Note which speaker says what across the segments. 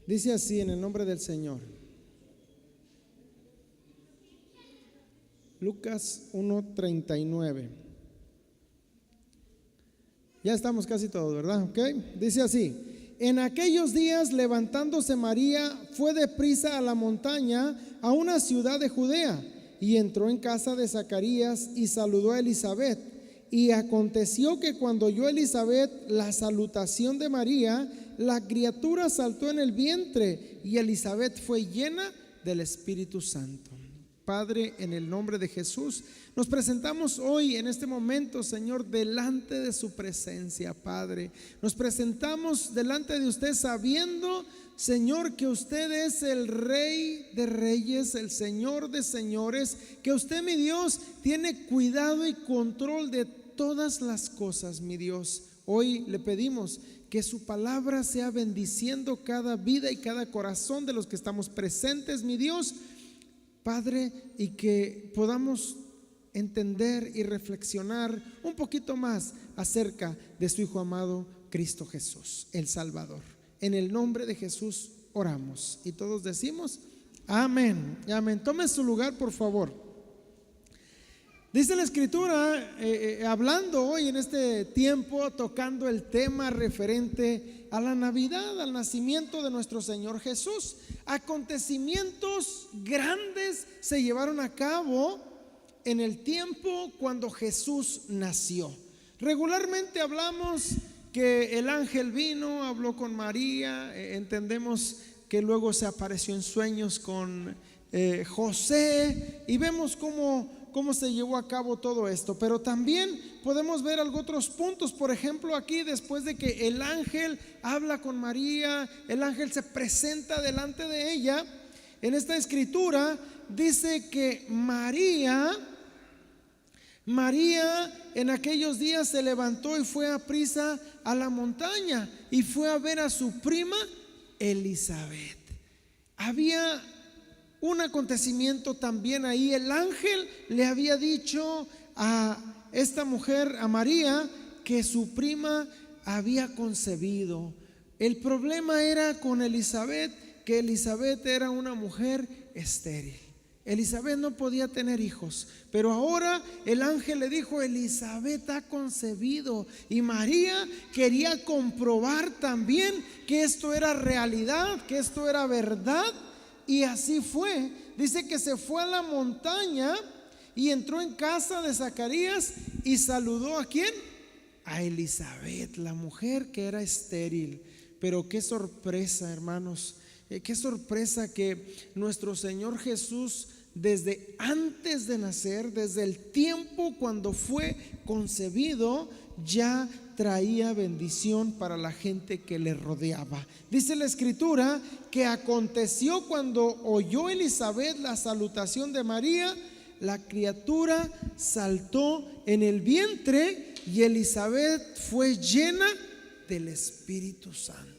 Speaker 1: Dice así en el nombre del Señor. Lucas 1:39. Ya estamos casi todos, ¿verdad? ¿Ok? Dice así: en aquellos días, levantándose María, fue deprisa a la montaña, a una ciudad de Judea, y entró en casa de Zacarías y saludó a Elizabeth. Y aconteció que cuando oyó Elizabeth la salutación de María, la criatura saltó en el vientre, y Elizabeth fue llena del Espíritu Santo. Padre, en el nombre de Jesús, nos presentamos hoy en este momento, Señor, delante de su presencia, Padre. Nos presentamos delante de usted sabiendo, Señor, que usted es el Rey de Reyes, el Señor de Señores, que usted, mi Dios, tiene cuidado y control de todas las cosas, mi Dios. Hoy le pedimos que su palabra sea bendiciendo cada vida y cada corazón de los que estamos presentes, mi Dios, Padre, y que podamos entender y reflexionar un poquito más acerca de su Hijo amado Cristo Jesús, el Salvador. En el nombre de Jesús oramos y todos decimos amén y amén. Tome su lugar, por favor. Dice la Escritura, hablando hoy en este tiempo, tocando el tema referente a la Navidad, al nacimiento de nuestro Señor Jesús. Acontecimientos grandes se llevaron a cabo en el tiempo cuando Jesús nació. Regularmente hablamos que el ángel vino, habló con María, entendemos que luego se apareció en sueños con José, y vemos cómo se llevó a cabo todo esto. Pero también podemos ver otros puntos. Por ejemplo, aquí, después de que el ángel habla con María, el ángel se presenta delante de ella. En esta escritura dice que María en aquellos días se levantó y fue aprisa a la montaña y fue a ver a su prima Elizabeth. Había un acontecimiento también ahí. El ángel le había dicho a esta mujer, a María, que su prima había concebido. El problema era con Elizabeth, que Elizabeth era una mujer estéril. Elizabeth no podía tener hijos, pero ahora el ángel le dijo: Elizabeth ha concebido. Y María quería comprobar también que esto era realidad, que esto era verdad. Y así fue. Dice que se fue a la montaña y entró en casa de Zacarías y saludó ¿a quién? A Elizabeth, la mujer que era estéril. Pero qué sorpresa, hermanos, qué sorpresa que nuestro Señor Jesús, desde antes de nacer, desde el tiempo cuando fue concebido, ya traía bendición para la gente que le rodeaba. Dice la escritura que aconteció cuando oyó Elizabeth la salutación de María, la criatura saltó en el vientre y Elizabeth fue llena del Espíritu Santo.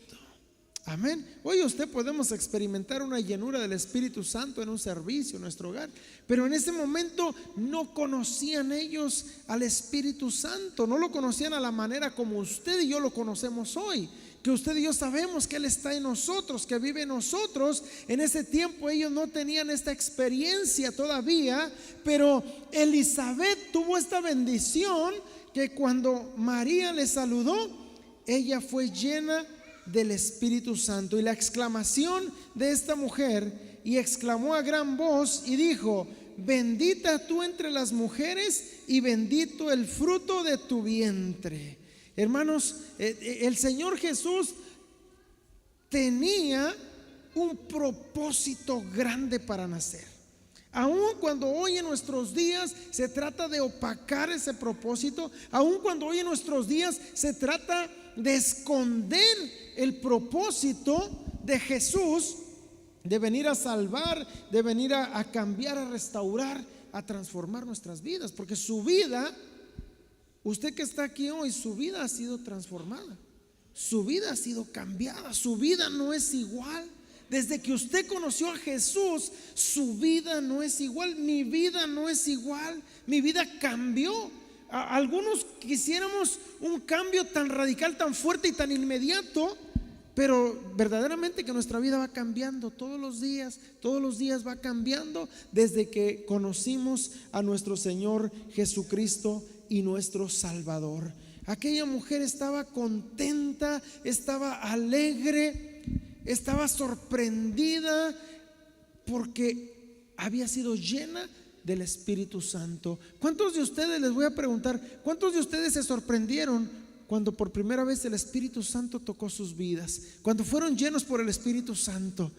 Speaker 1: Amén. Hoy usted podemos experimentar una llenura del Espíritu Santo en un servicio, en nuestro hogar, pero en ese momento no conocían ellos al Espíritu Santo, no lo conocían a la manera como usted y yo lo conocemos hoy, que usted y yo sabemos que Él está en nosotros, que vive en nosotros. En ese tiempo ellos no tenían esta experiencia todavía, pero Elizabeth tuvo esta bendición que cuando María le saludó, ella fue llena del Espíritu Santo. Y la exclamación de esta mujer, y exclamó a gran voz y dijo: bendita tú entre las mujeres y bendito el fruto de tu vientre. Hermanos, el Señor Jesús tenía un propósito grande para nacer. Aun cuando hoy en nuestros días se trata de opacar ese propósito, aun cuando hoy en nuestros días se trata de esconder el propósito de Jesús, de venir a salvar, de venir a cambiar, a restaurar, a transformar nuestras vidas. Porque su vida, usted que está aquí hoy, su vida ha sido transformada, su vida ha sido cambiada, su vida no es igual. Desde que usted conoció a Jesús, su vida no es igual. Mi vida no es igual. Mi vida cambió. Algunos quisiéramos un cambio tan radical, tan fuerte y tan inmediato, pero verdaderamente que nuestra vida va cambiando todos los días va cambiando desde que conocimos a nuestro Señor Jesucristo y nuestro Salvador. Aquella mujer estaba contenta, estaba alegre, estaba sorprendida porque había sido llena del Espíritu Santo. ¿Cuántos de ustedes, les voy a preguntar, cuántos de ustedes se sorprendieron cuando por primera vez el Espíritu Santo tocó sus vidas? Cuando fueron llenos por el Espíritu Santo,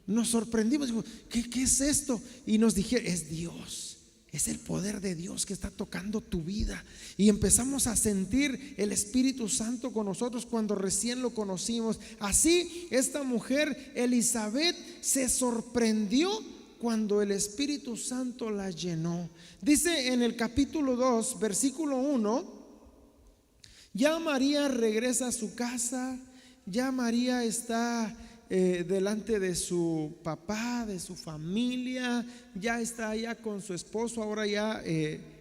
Speaker 1: nos sorprendimos. Digo, ¿qué es esto? Y nos dijeron, es Dios, es el poder de Dios que está tocando tu vida. Y empezamos a sentir el Espíritu Santo con nosotros cuando recién lo conocimos. Así esta mujer Elizabeth se sorprendió cuando el Espíritu Santo la llenó. Dice en el capítulo 2, versículo 1: ya María regresa a su casa, ya María está delante de su papá, de su familia, ya está allá con su esposo, ahora ya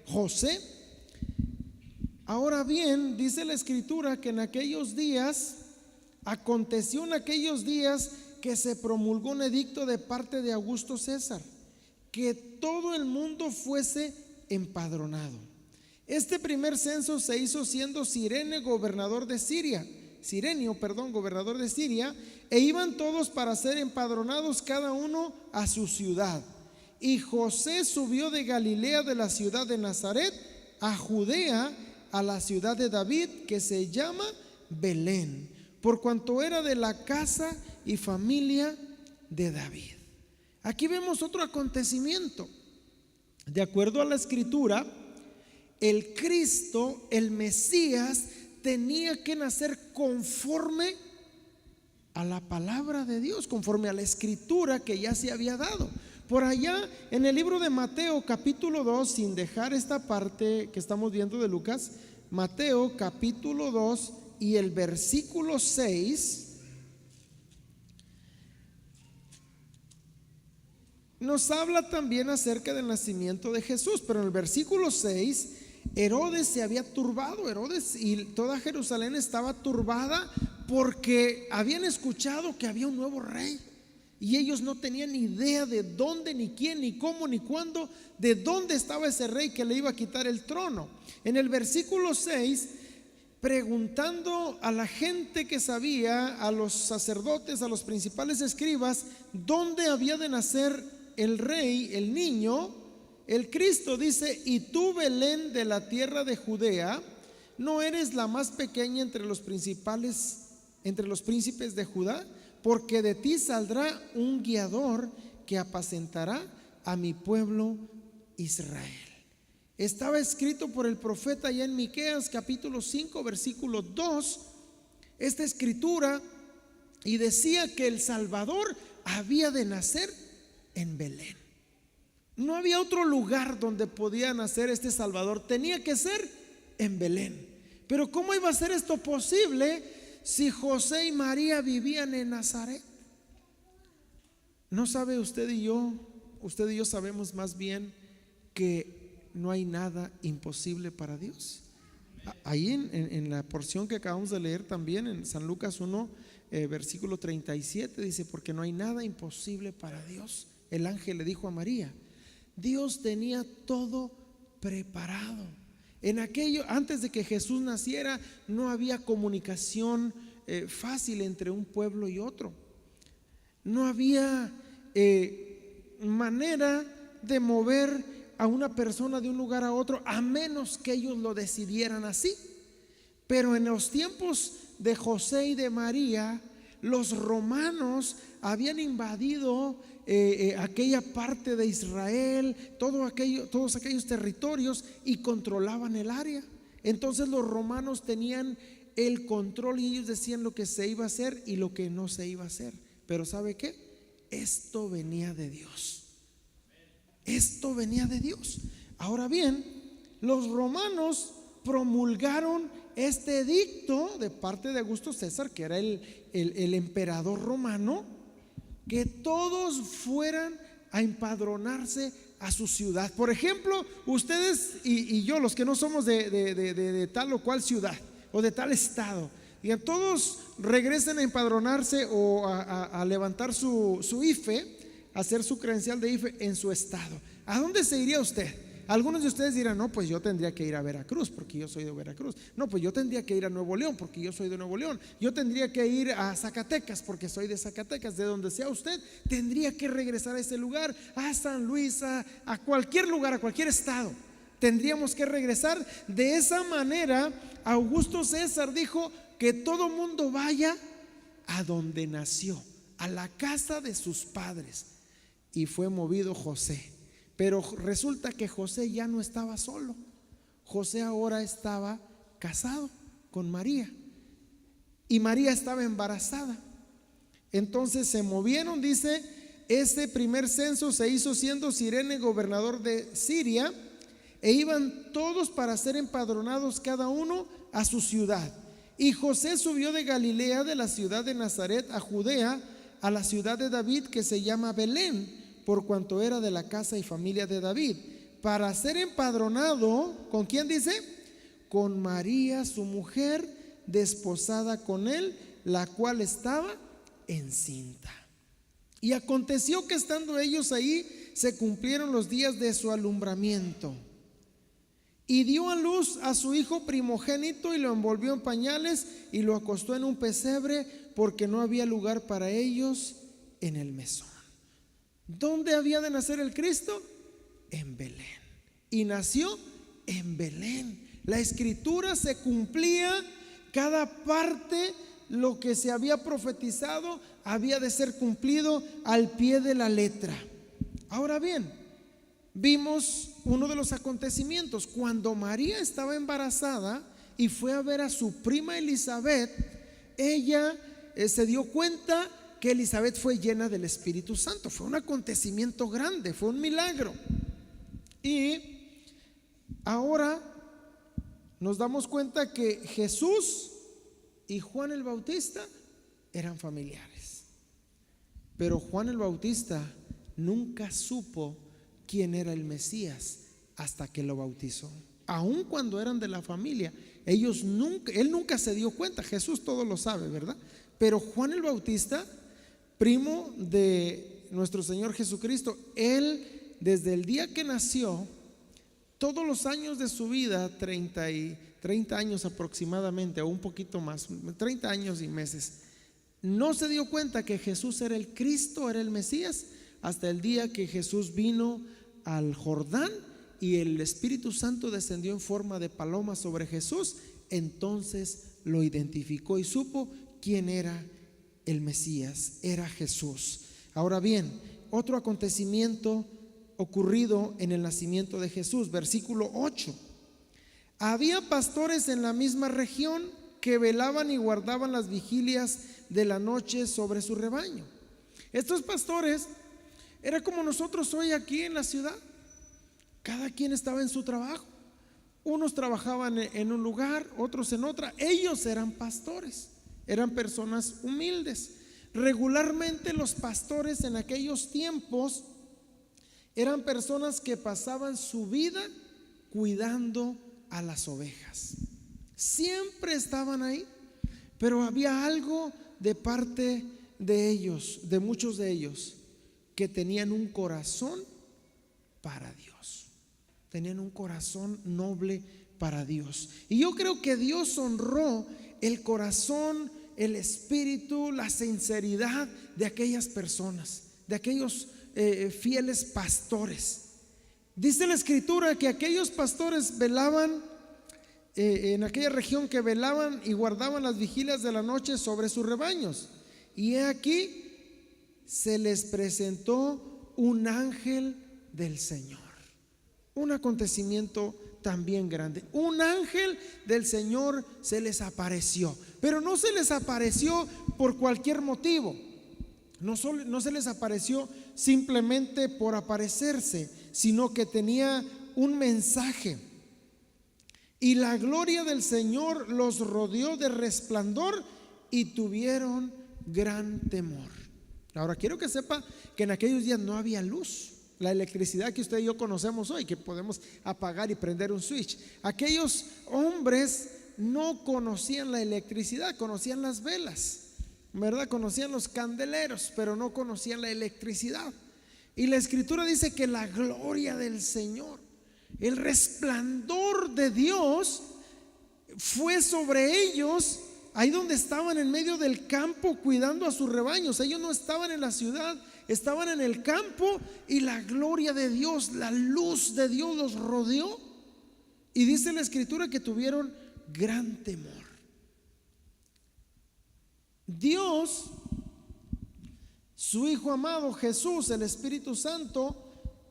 Speaker 1: José. Ahora bien, dice la Escritura que aconteció en aquellos días que se promulgó un edicto de parte de Augusto César, que todo el mundo fuese empadronado. Este primer censo se hizo siendo Cirenio gobernador de Siria, e iban todos para ser empadronados, cada uno a su ciudad. Y José subió de Galilea, de la ciudad de Nazaret, a Judea, a la ciudad de David, que se llama Belén, por cuanto era de la casa y familia de David. Aquí vemos otro acontecimiento. De acuerdo a la Escritura, el Cristo, el Mesías, tenía que nacer conforme a la palabra de Dios, conforme a la Escritura que ya se había dado. Por allá en el libro de Mateo capítulo 2, sin dejar esta parte que estamos viendo de Lucas, Mateo capítulo 2 y el versículo 6 nos habla también acerca del nacimiento de Jesús. Pero en el versículo 6, Herodes se había turbado, Herodes y toda Jerusalén estaba turbada porque habían escuchado que había un nuevo rey, y ellos no tenían ni idea de dónde, ni quién, ni cómo, ni cuándo, de dónde estaba ese rey que le iba a quitar el trono. En el versículo 6, preguntando a la gente que sabía, a los sacerdotes, a los principales escribas, dónde había de nacer el rey, el niño, el Cristo, dice: y tú, Belén, de la tierra de Judea, no eres la más pequeña entre los príncipes de Judá, porque de ti saldrá un guiador que apacentará a mi pueblo Israel. Estaba escrito por el profeta allá en Miqueas capítulo 5 versículo 2 esta escritura, y decía que el Salvador había de nacer en Belén. No había otro lugar donde podía nacer este Salvador, tenía que ser en Belén. Pero ¿cómo iba a ser esto posible si José y María vivían en Nazaret? ¿No sabe usted y yo sabemos más bien que no hay nada imposible para Dios? Ahí en la porción que acabamos de leer también en San Lucas 1 versículo 37 dice: porque no hay nada imposible para Dios. El ángel le dijo a María, Dios tenía todo preparado. Antes de que Jesús naciera, no había comunicación fácil entre un pueblo y otro. No había manera de mover a una persona de un lugar a otro, a menos que ellos lo decidieran así. Pero en los tiempos de José y de María, los romanos habían invadido aquella parte de Israel, todos aquellos territorios, y controlaban el área. Entonces los romanos tenían el control y ellos decían lo que se iba a hacer y lo que no se iba a hacer. Pero ¿sabe qué? Esto venía de Dios. Esto venía de Dios. Ahora bien, los romanos promulgaron este edicto de parte de Augusto César, que era el emperador romano, que todos fueran a empadronarse a su ciudad. Por ejemplo, ustedes y yo, los que no somos de tal o cual ciudad o de tal estado, y todos regresen a empadronarse o a levantar su IFE, a hacer su credencial de IFE en su estado. ¿A dónde se iría usted? Algunos de ustedes dirán: no, pues yo tendría que ir a Veracruz porque yo soy de Veracruz. No, pues yo tendría que ir a Nuevo León porque yo soy de Nuevo León. Yo tendría que ir a Zacatecas porque soy de Zacatecas. De donde sea usted, tendría que regresar a ese lugar, a San Luis, a cualquier lugar, a cualquier estado. Tendríamos que regresar. De esa manera, Augusto César dijo que todo mundo vaya a donde nació, a la casa de sus padres. Y fue movido José. Pero resulta que José ya no estaba solo. José ahora estaba casado con María, y María estaba embarazada. Entonces se movieron, dice, ese primer censo se hizo siendo Cirene gobernador de Siria, e iban todos para ser empadronados cada uno a su ciudad. Y José subió de Galilea, de la ciudad de Nazaret, a Judea, a la ciudad de David, que se llama Belén, por cuanto era de la casa y familia de David, para ser empadronado. ¿Con quién dice? Con María, su mujer, desposada con él, la cual estaba encinta. Y aconteció que estando ellos ahí, se cumplieron los días de su alumbramiento, y dio a luz a su hijo primogénito, y lo envolvió en pañales y lo acostó en un pesebre, porque no había lugar para ellos en el mesón. ¿Dónde había de nacer el Cristo? En Belén. Y nació en Belén. La escritura se cumplía, cada parte, lo que se había profetizado había de ser cumplido al pie de la letra. Ahora bien, vimos uno de los acontecimientos. Cuando María estaba embarazada y fue a ver a su prima Elizabeth, ella se dio cuenta que Elizabeth fue llena del Espíritu Santo. Fue un acontecimiento grande, fue un milagro. Y ahora nos damos cuenta que Jesús y Juan el Bautista eran familiares, pero Juan el Bautista nunca supo quién era el Mesías hasta que lo bautizó. Aun cuando eran de la familia, él nunca se dio cuenta. Jesús todo lo sabe, ¿verdad? Pero Juan el Bautista, primo de nuestro Señor Jesucristo, él desde el día que nació, todos los años de su vida, 30 años aproximadamente, o un poquito más, 30 años y meses, no se dio cuenta que Jesús era el Cristo, era el Mesías, hasta el día que Jesús vino al Jordán y el Espíritu Santo descendió en forma de paloma sobre Jesús. Entonces lo identificó y supo quién era el Mesías, era Jesús. Ahora bien, otro acontecimiento ocurrido en el nacimiento de Jesús, versículo 8. Había pastores en la misma región que velaban y guardaban las vigilias de la noche sobre su rebaño. Estos pastores era como nosotros hoy aquí en la ciudad. Cada quien estaba en su trabajo. Unos trabajaban en un lugar, otros en otra. Ellos eran pastores, eran personas humildes. Regularmente los pastores en aquellos tiempos eran personas que pasaban su vida cuidando a las ovejas. Siempre estaban ahí, pero había algo de parte de ellos, de muchos de ellos, que tenían un corazón para Dios. Tenían un corazón noble para Dios. Y yo creo que Dios honró el corazón, el espíritu, la sinceridad de aquellas personas, de aquellos fieles pastores. Dice la escritura que aquellos pastores velaban en aquella región, que velaban y guardaban las vigilias de la noche sobre sus rebaños. Y he aquí, se les presentó un ángel del Señor. Un acontecimiento también grande. Un ángel del Señor se les apareció, pero no se les apareció por cualquier motivo. No se les apareció simplemente por aparecerse, sino que tenía un mensaje. Y la gloria del Señor los rodeó de resplandor y tuvieron gran temor. Ahora quiero que sepa que en aquellos días no había luz, la electricidad que usted y yo conocemos hoy, que podemos apagar y prender un switch. Aquellos hombres no conocían la electricidad, conocían las velas, ¿verdad? Conocían los candeleros, pero no conocían la electricidad. Y la escritura dice que la gloria del Señor, el resplandor de Dios fue sobre ellos, ahí donde estaban en medio del campo cuidando a sus rebaños. Ellos no estaban en la ciudad, estaban en el campo, y la gloria de Dios, la luz de Dios los rodeó. Y dice la escritura que tuvieron gran temor. Dios, su Hijo amado Jesús, el Espíritu Santo,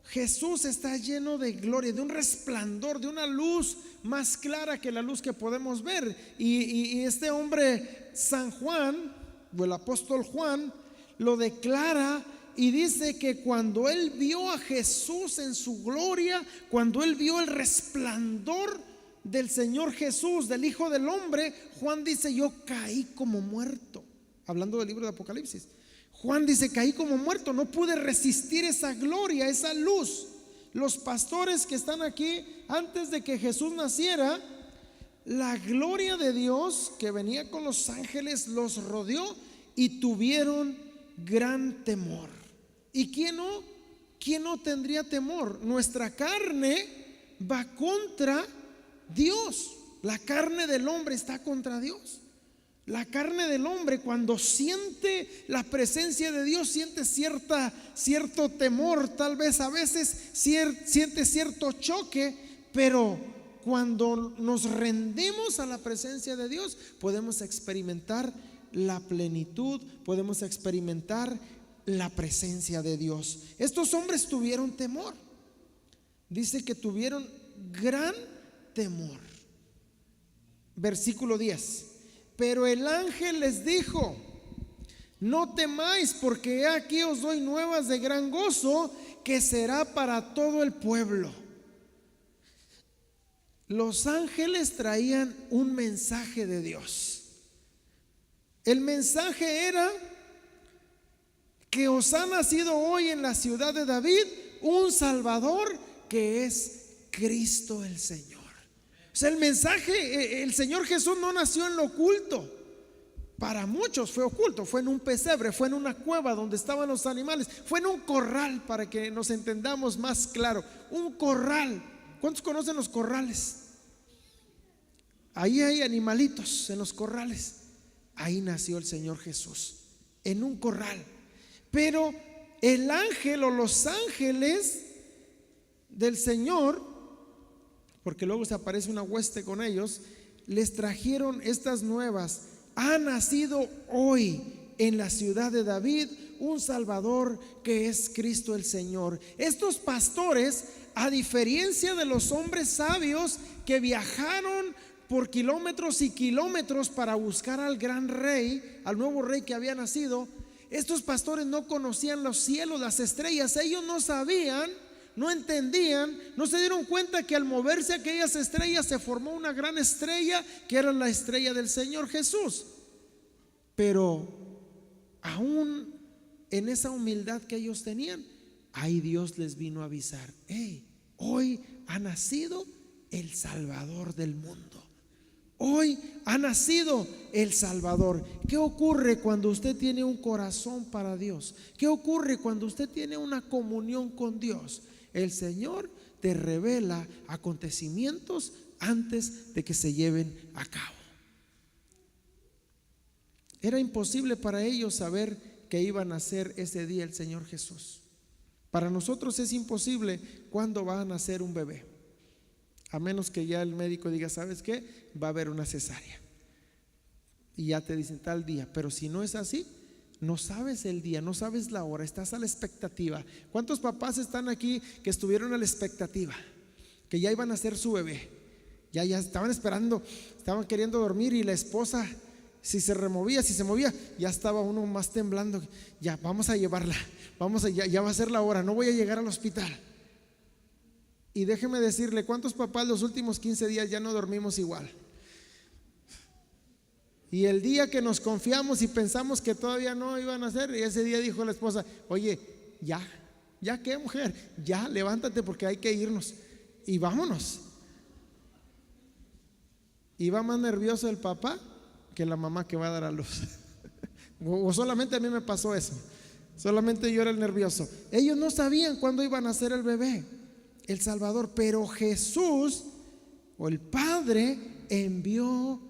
Speaker 1: Jesús está lleno de gloria, de un resplandor, de una luz más clara que la luz que podemos ver. Y este hombre San Juan, o el apóstol Juan, lo declara y dice que cuando él vio a Jesús en su gloria, cuando él vio el resplandor del Señor Jesús, del Hijo del Hombre, Juan dice: yo caí como muerto. Hablando del libro de Apocalipsis, Juan dice: caí como muerto, no pude resistir esa gloria, esa luz. Los pastores que están aquí, antes de que Jesús naciera, la gloria de Dios que venía con los ángeles los rodeó y tuvieron gran temor. ¿Y quién no tendría temor? Nuestra carne va contra Dios. La carne del hombre está contra Dios. La carne del hombre, cuando siente la presencia de Dios, siente cierto temor, tal vez a veces siente cierto choque, pero cuando nos rendimos a la presencia de Dios, podemos experimentar la plenitud, podemos experimentar la presencia de Dios. Estos hombres tuvieron temor. Dice que tuvieron gran temor. Versículo 10. Pero el ángel les dijo: no temáis, porque he aquí os doy nuevas de gran gozo, que será para todo el pueblo. Los ángeles traían un mensaje de Dios. El mensaje era que os ha nacido hoy en la ciudad de David un Salvador, que es Cristo el Señor. O sea, el mensaje, el Señor Jesús no nació en lo oculto. Para muchos fue oculto, fue en un pesebre, fue en una cueva donde estaban los animales, fue en un corral, para que nos entendamos más claro. Un corral. ¿Cuántos conocen los corrales? Ahí hay animalitos en los corrales. Ahí nació el Señor Jesús, en un corral. Pero el ángel o los ángeles del Señor, porque luego se aparece una hueste con ellos, les trajeron estas nuevas: ha nacido hoy en la ciudad de David un Salvador, que es Cristo el Señor. Estos pastores, a diferencia de los hombres sabios que viajaron por kilómetros y kilómetros para buscar al gran rey, al nuevo rey que había nacido, estos pastores no conocían los cielos, las estrellas. Ellos no sabían, no entendían, no se dieron cuenta que al moverse aquellas estrellas se formó una gran estrella, que era la estrella del Señor Jesús. Pero aún en esa humildad que ellos tenían, ahí Dios les vino a avisar: hey, hoy ha nacido el Salvador del mundo. Hoy ha nacido el Salvador. ¿Qué ocurre cuando usted tiene un corazón para Dios? ¿Qué ocurre cuando usted tiene una comunión con Dios? El Señor te revela acontecimientos antes de que se lleven a cabo. Era imposible para ellos saber que iba a nacer ese día el Señor Jesús. Para nosotros es imposible cuándo va a nacer un bebé, a menos que ya el médico diga: ¿sabes qué? Va a haber una cesárea, y ya te dicen tal día. Pero si no es así, no sabes el día, no sabes la hora, estás a la expectativa. ¿Cuántos papás están aquí que estuvieron a la expectativa, que ya iban a hacer su bebé? Ya estaban esperando, estaban queriendo dormir, y la esposa, si se removía, si se movía, ya estaba uno más temblando. Ya, vamos a llevarla, ya va a ser la hora, no voy a llegar al hospital. Y déjeme decirle, ¿cuántos papás los últimos 15 días ya no dormimos igual? Y el día que nos confiamos y pensamos que todavía no iban a hacer, y ese día dijo la esposa: oye, ya qué, mujer, ya levántate porque hay que irnos y vámonos. y va más nervioso el papá que la mamá que va a dar a luz. O solamente a mí me pasó eso. Solamente yo era el nervioso. Ellos no sabían cuándo iban a nacer el bebé, el Salvador, pero Jesús o el Padre envió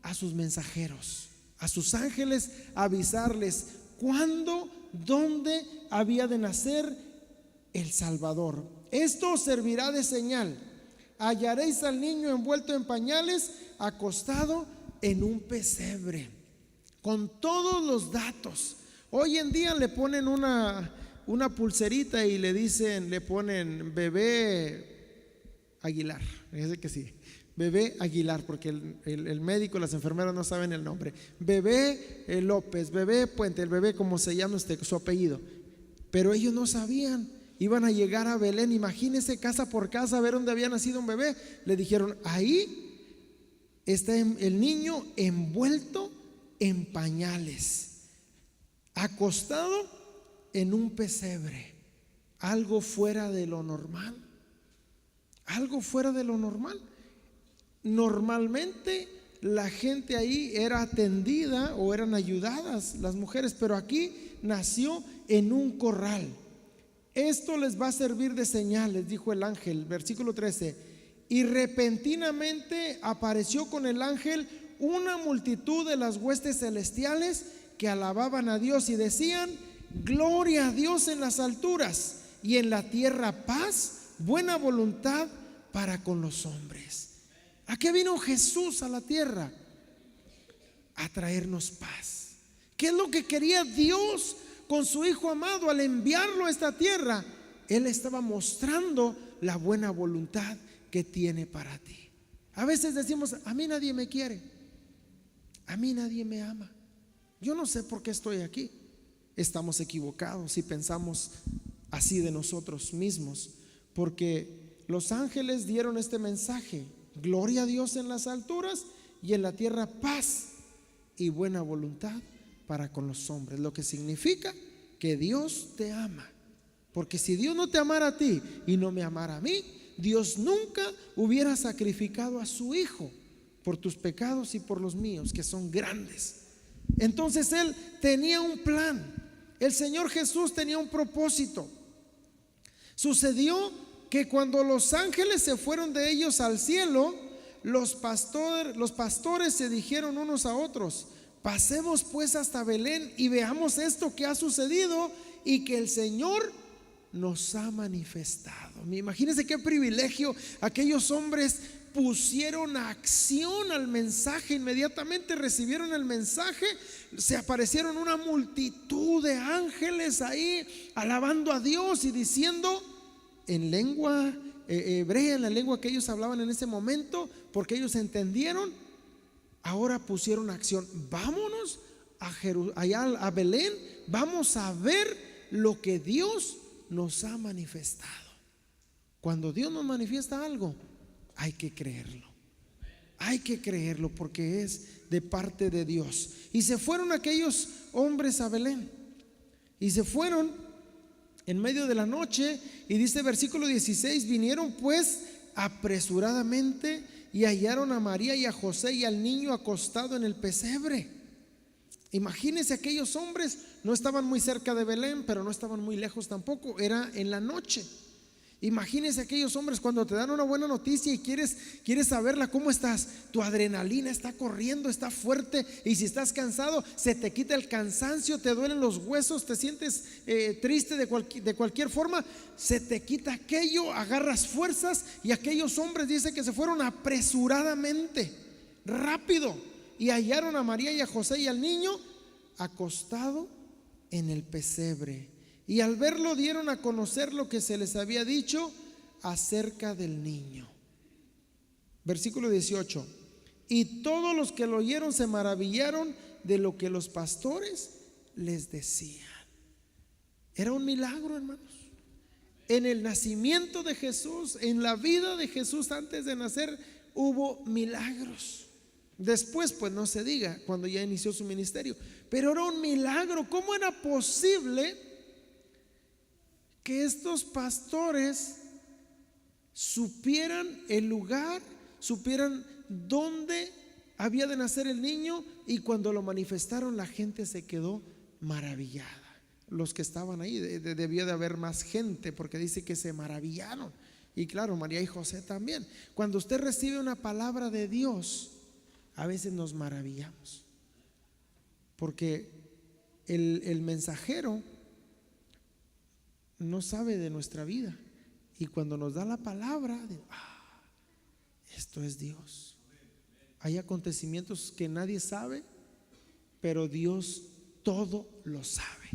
Speaker 1: a sus mensajeros, a sus ángeles, a avisarles cuándo, dónde había de nacer el Salvador. Esto os servirá de señal: hallaréis al niño envuelto en pañales, acostado en un pesebre. Con todos los datos. Hoy en día le ponen una pulserita y le ponen bebé Aguilar. Fíjese que sí, bebé Aguilar, porque el médico, las enfermeras no saben el nombre. Bebé López, bebé Puente, el bebé como se llama su apellido. Pero ellos no sabían. Iban a llegar a Belén, imagínense, casa por casa, a ver dónde había nacido un bebé. Le dijeron: ahí está el niño envuelto en pañales, acostado en un pesebre. Algo fuera de lo normal. Algo fuera de lo normal. Normalmente la gente ahí era atendida o eran ayudadas las mujeres, pero aquí nació en un corral. Esto les va a servir de señal, les dijo el ángel. Versículo 13: y repentinamente apareció con el ángel una multitud de las huestes celestiales que alababan a Dios y decían: gloria a Dios en las alturas, y en la tierra paz, buena voluntad para con los hombres. ¿A qué vino Jesús a la tierra? A traernos paz. ¿Qué es lo que quería Dios con su Hijo amado al enviarlo a esta tierra? Él estaba mostrando la buena voluntad que tiene para ti. A veces decimos: a mí nadie me quiere, a mí nadie me ama, yo no sé por qué estoy aquí. Estamos equivocados si pensamos así de nosotros mismos, porque los ángeles dieron este mensaje: gloria a Dios en las alturas y en la tierra paz y buena voluntad para con los hombres. Lo que significa que Dios te ama, porque si Dios no te amara a ti y no me amara a mí, Dios nunca hubiera sacrificado a su Hijo por tus pecados y por los míos, que son grandes. Entonces Él tenía un plan. El Señor Jesús tenía un propósito. Sucedió que cuando los ángeles se fueron de ellos al cielo, los pastores se dijeron unos a otros: pasemos pues hasta Belén y veamos esto que ha sucedido y que el Señor nos ha manifestado. Imagínense qué privilegio. Aquellos hombres pusieron acción al mensaje, inmediatamente recibieron el mensaje, se aparecieron una multitud de ángeles ahí alabando a Dios y diciendo en lengua hebrea, en la lengua que ellos hablaban en ese momento, porque ellos entendieron. Ahora pusieron acción: vámonos allá a Belén, vamos a ver lo que Dios nos ha manifestado. Cuando Dios nos manifiesta algo, hay que creerlo. Hay que creerlo porque es de parte de Dios. Y se fueron aquellos hombres a Belén. Y se fueron en medio de la noche. Y dice versículo 16: vinieron pues apresuradamente y hallaron a María y a José y al niño acostado en el pesebre. Imagínense, aquellos hombres no estaban muy cerca de Belén, pero no estaban muy lejos tampoco. Era en la noche. Imagínense aquellos hombres cuando te dan una buena noticia y quieres saberla. ¿Cómo estás? Tu adrenalina está corriendo, está fuerte, y si estás cansado, se te quita el cansancio, te duelen los huesos, te sientes triste de cualquier forma, se te quita aquello, agarras fuerzas. Y aquellos hombres dice que se fueron apresuradamente, rápido, y hallaron a María y a José y al niño acostado en el pesebre. Y al verlo dieron a conocer lo que se les había dicho acerca del niño. Versículo 18: y todos los que lo oyeron se maravillaron de lo que los pastores les decían. Era un milagro, hermanos. En el nacimiento de Jesús, en la vida de Jesús antes de nacer, hubo milagros. Después, pues no se diga, cuando ya inició su ministerio. Pero era un milagro. ¿Cómo era posible que estos pastores supieran el lugar supieran dónde había de nacer el niño, y cuando lo manifestaron la gente se quedó maravillada. Los que estaban ahí, debió de haber más gente, porque dice que se maravillaron. Y claro, María y José también. Cuando usted recibe una palabra de Dios, a veces nos maravillamos, porque el mensajero no sabe de nuestra vida, y cuando nos da la palabra, esto es Dios. Hay acontecimientos que nadie sabe, pero Dios todo lo sabe.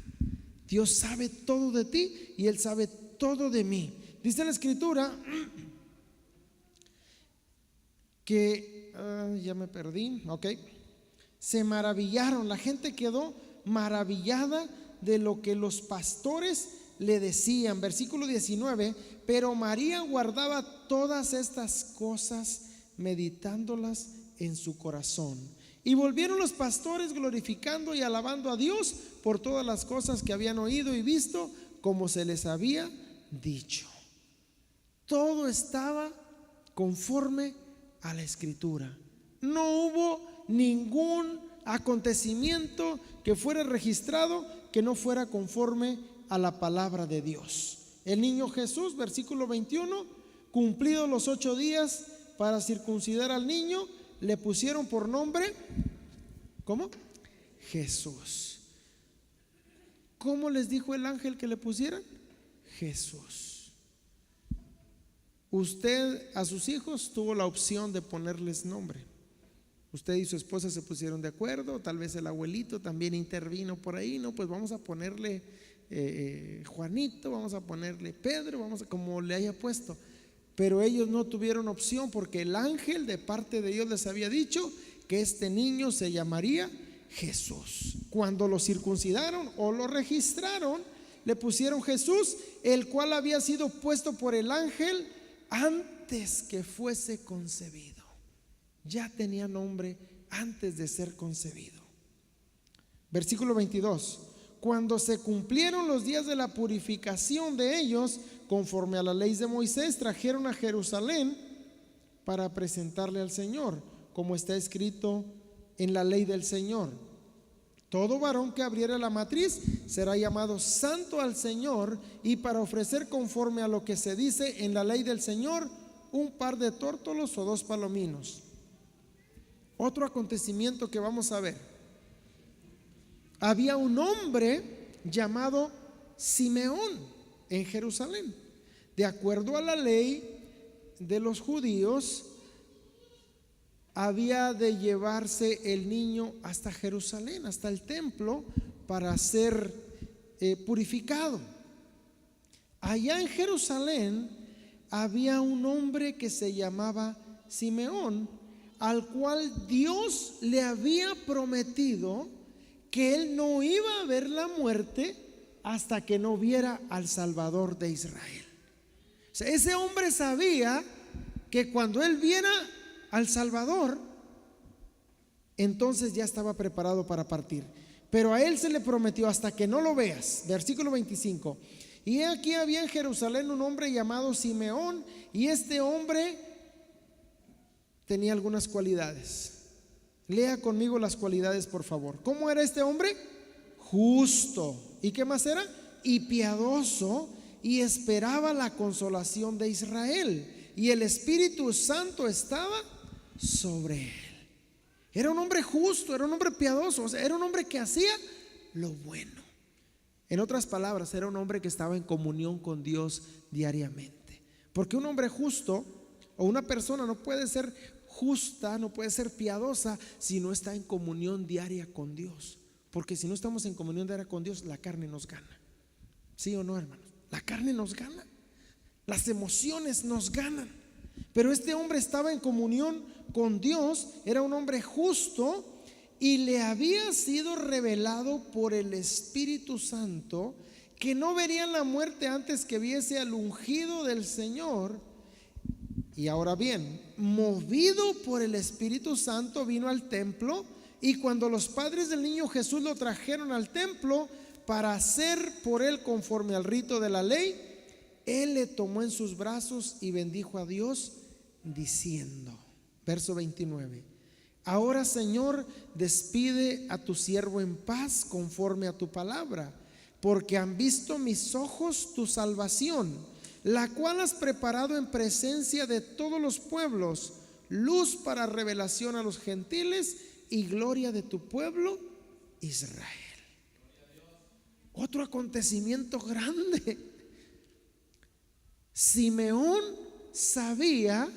Speaker 1: Dios sabe todo de ti y Él sabe todo de mí. Dice la Escritura que ya me perdí, se maravillaron, la gente quedó maravillada de lo que los pastores le decían. Versículo 19: pero María guardaba todas estas cosas, meditándolas en su corazón. Y volvieron los pastores glorificando y alabando a Dios por todas las cosas que habían oído y visto, como se les había dicho. Todo estaba conforme a la Escritura. No hubo ningún acontecimiento que fuera registrado que no fuera conforme a la palabra de Dios. El niño Jesús, versículo 21, cumplidos los 8 días para circuncidar al niño, le pusieron por nombre, ¿cómo? Jesús. ¿Cómo les dijo el ángel que le pusieran? Jesús. Usted a sus hijos tuvo la opción de ponerles nombre. Usted y su esposa se pusieron de acuerdo, tal vez el abuelito también intervino por ahí, no, pues vamos a ponerle Juanito, vamos a ponerle Pedro, como le haya puesto. Pero ellos no tuvieron opción, porque el ángel de parte de Dios les había dicho que este niño se llamaría Jesús. Cuando lo circuncidaron o lo registraron, le pusieron Jesús, el cual había sido puesto por el ángel antes que fuese concebido. Ya tenía nombre antes de ser concebido. Versículo 22: cuando se cumplieron los días de la purificación de ellos, conforme a la ley de Moisés, trajeron a Jerusalén para presentarle al Señor, como está escrito en la ley del Señor: todo varón que abriera la matriz será llamado santo al Señor, y para ofrecer conforme a lo que se dice en la ley del Señor, un par de tórtolos o 2 palominos. Otro acontecimiento que vamos a ver: había un hombre llamado Simeón en Jerusalén. De acuerdo a la ley de los judíos, había de llevarse el niño hasta Jerusalén, hasta el templo, para ser purificado. Allá en Jerusalén había un hombre que se llamaba Simeón, al cual Dios le había prometido que él no iba a ver la muerte hasta que no viera al Salvador de Israel. O sea, ese hombre sabía que cuando él viera al Salvador, entonces ya estaba preparado para partir. Pero a él se le prometió: hasta que no lo veas. Versículo 25: y aquí había en Jerusalén un hombre llamado Simeón, y este hombre tenía algunas cualidades. Lea conmigo las cualidades, por favor. ¿Cómo era este hombre? Justo. ¿Y qué más era? Y piadoso, y esperaba la consolación de Israel, y el Espíritu Santo estaba sobre él. Era un hombre justo, era un hombre piadoso, o sea, era un hombre que hacía lo bueno. En otras palabras, era un hombre que estaba en comunión con Dios diariamente. Porque un hombre justo, o una persona, no puede ser justa, no puede ser piadosa si no está en comunión diaria con Dios. Porque si no estamos en comunión diaria con Dios, la carne nos gana. ¿Sí o no, hermanos? La carne nos gana, las emociones nos ganan. Pero este hombre estaba en comunión con Dios, era un hombre justo, y le había sido revelado por el Espíritu Santo que no vería la muerte antes que viese al ungido del Señor. Y ahora bien, movido por el Espíritu Santo, vino al templo, y cuando los padres del niño Jesús lo trajeron al templo para hacer por él conforme al rito de la ley, él le tomó en sus brazos y bendijo a Dios diciendo. Verso 29. Ahora, Señor, despide a tu siervo en paz conforme a tu palabra, porque han visto mis ojos tu salvación, la cual has preparado en presencia de todos los pueblos, luz para revelación a los gentiles y gloria de tu pueblo Israel. Otro acontecimiento grande. Simeón sabía,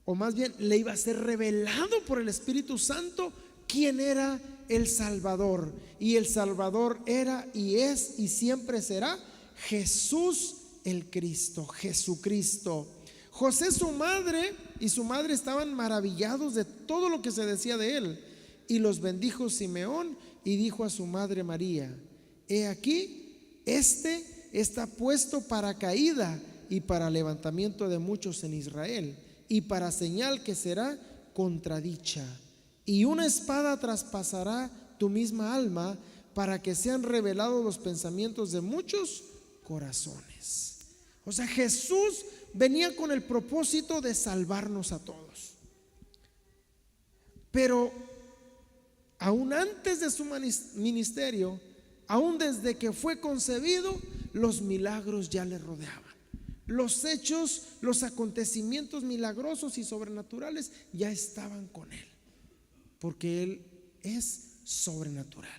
Speaker 1: o más bien le iba a ser revelado por el Espíritu Santo, quién era el Salvador. Y el Salvador era y es y siempre será Jesús el Cristo, Jesucristo. José, su madre y su madre estaban maravillados de todo lo que se decía de él. Y los bendijo Simeón y dijo a su madre María: he aquí, este está puesto para caída y para levantamiento de muchos en Israel, y para señal que será contradicha. Y una espada traspasará tu misma alma, para que sean revelados los pensamientos de muchos corazones. O sea, Jesús venía con el propósito de salvarnos a todos. Pero aún antes de su ministerio, aún desde que fue concebido, los milagros ya le rodeaban. Los hechos, los acontecimientos milagrosos y sobrenaturales ya estaban con él, porque él es sobrenatural.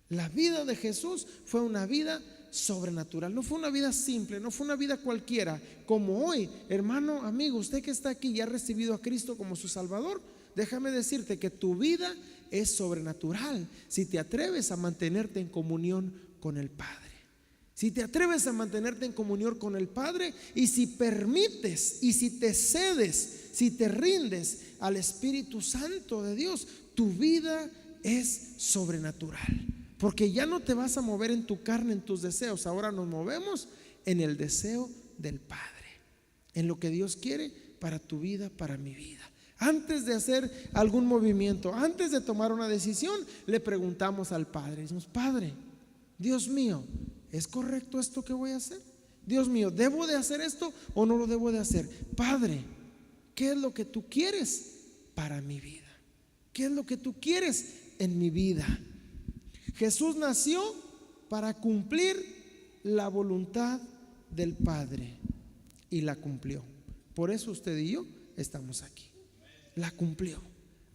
Speaker 1: La vida de Jesús fue una vida sobrenatural, no fue una vida simple, no fue una vida cualquiera, como hoy. Hermano, amigo, usted que está aquí y ha recibido a Cristo como su Salvador, déjame decirte que tu vida es sobrenatural si te atreves a mantenerte en comunión con el Padre. Si te atreves a mantenerte en comunión con el Padre, y si permites y si te cedes, si te rindes al Espíritu Santo de Dios, tu vida es sobrenatural, porque ya no te vas a mover en tu carne, en tus deseos. Ahora nos movemos en el deseo del Padre, en lo que Dios quiere para tu vida, para mi vida. Antes de hacer algún movimiento, antes de tomar una decisión, le preguntamos al Padre. Decimos: Padre, Dios mío, ¿es correcto esto que voy a hacer? Dios mío, ¿debo de hacer esto o no lo debo de hacer? Padre, ¿qué es lo que tú quieres para mi vida? ¿Qué es lo que tú quieres en mi vida? Jesús nació para cumplir la voluntad del Padre y la cumplió. Por eso usted y yo estamos aquí. La cumplió.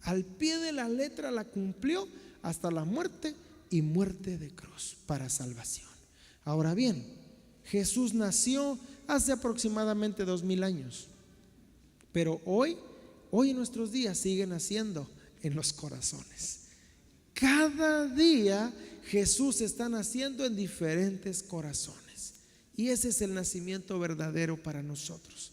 Speaker 1: Al pie de la letra la cumplió, hasta la muerte y muerte de cruz para salvación. Ahora bien, Jesús nació hace aproximadamente 2000 años, pero hoy en nuestros días sigue naciendo en los corazones. Cada día Jesús está naciendo en diferentes corazones, y ese es el nacimiento verdadero para nosotros,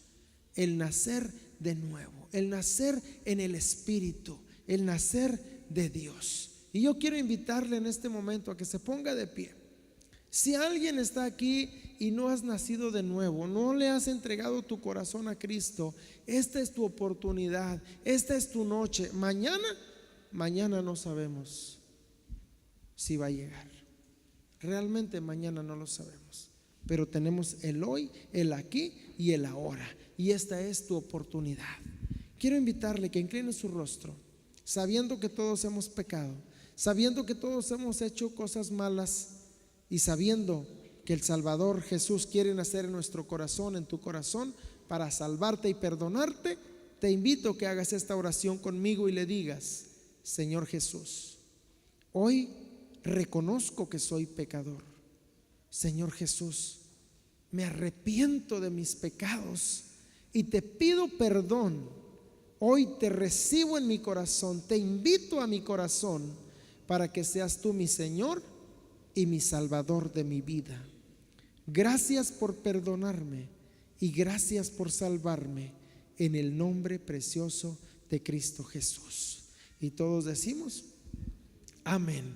Speaker 1: el nacer de nuevo, el nacer en el Espíritu, el nacer de Dios. Y yo quiero invitarle en este momento a que se ponga de pie. Si alguien está aquí y no has nacido de nuevo, no le has entregado tu corazón a Cristo, esta es tu oportunidad, esta es tu noche. Mañana no sabemos si va a llegar. Realmente mañana no lo sabemos, pero tenemos el hoy, el aquí y el ahora, y esta es tu oportunidad. Quiero invitarle que incline su rostro, sabiendo que todos hemos pecado, sabiendo que todos hemos hecho cosas malas, y sabiendo que el Salvador Jesús quiere nacer en nuestro corazón, en tu corazón, para salvarte y perdonarte. Te invito a que hagas esta oración conmigo y le digas: Señor Jesús, hoy reconozco que soy pecador. Señor Jesús, me arrepiento de mis pecados y te pido perdón. Hoy te recibo en mi corazón, te invito a mi corazón para que seas tú mi Señor y mi Salvador de mi vida. Gracias por perdonarme y gracias por salvarme, en el nombre precioso de Cristo Jesús. Y todos decimos: amén.